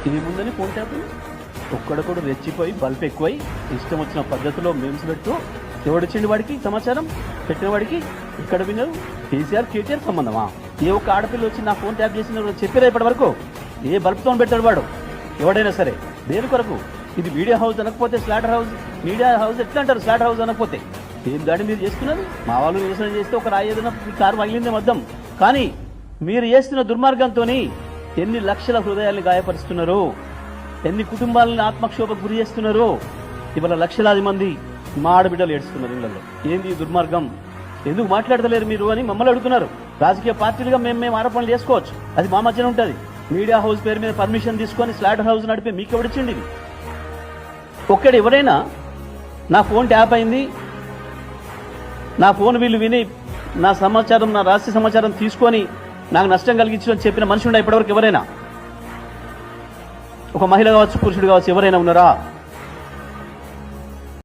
ఏముందని phone tap ఒక్కడొక్కడు రెచ్చిపోయి bulb ఎక్కువై ఇష్టం వచ్చిన పద్ధతిలో మేమ్స్ పెడుతూ ఎవడొచ్చిండి వాడికి సమాచారం పెట్టిన వాడికి ఇక్కడ విన్నారు కేసీఆర్ సంబంధమా? ఏ ఒక్క ఆడపిల్ల వచ్చి నా ఫోన్ ట్యాప్ చేసిన చెప్పారా ఇప్పటి వరకు? ఏ బల్బ్తో పెడతాడు వాడు ఎవడైనా సరే దేని కొరకు? ఇది మీడియా హౌస్ అనకపోతే స్లాటర్ హౌస్, మీడియా హౌస్ ఎట్లా అంటారు స్లాటర్ హౌస్ అనకపోతే? ఏం దాడి మీరు చేస్తున్నారు? మా వాళ్ళు నిరసన చేస్తే ఒక రాయి ఏదైనా కారు మగిలిందే మద్దం, కానీ మీరు చేస్తున్న దుర్మార్గంతో ఎన్ని లక్షల హృదయాల్ని గాయపరుస్తున్నారు, ఎన్ని కుటుంబాలను ఆత్మక్షోభకు గురి చేస్తున్నారు. ఇవాళ లక్షలాది మంది మా ఆడబిడ్డలు ఏడుస్తున్నారు ఇళ్లలో. ఏంది ఈ దుర్మార్గం? ఎందుకు మాట్లాడతలేరు మీరు అని మమ్మల్ని అడుగుతున్నారు. రాజకీయ పార్టీలుగా మేము ఆరోపణలు చేసుకోవచ్చు, అది మా మధ్యన ఉంటుంది. మీడియా హౌస్ పేరు మీద పర్మిషన్ తీసుకొని స్లాటర్ హౌస్ నడిపి మీకు ఎవడిచ్చింది? ఒక్కడు ఎవరైనా నా ఫోన్ ట్యాప్ అయింది, నా ఫోన్ వీళ్ళు విని నా సమాచారం, నా రహస్య సమాచారం తీసుకొని నాకు నష్టం కలిగించని చెప్పిన మనిషి ఉండే ఇప్పటివరకు ఎవరైనా? ఒక మహిళ కావచ్చు, పురుషుడు కావచ్చు, ఎవరైనా ఉన్నారా?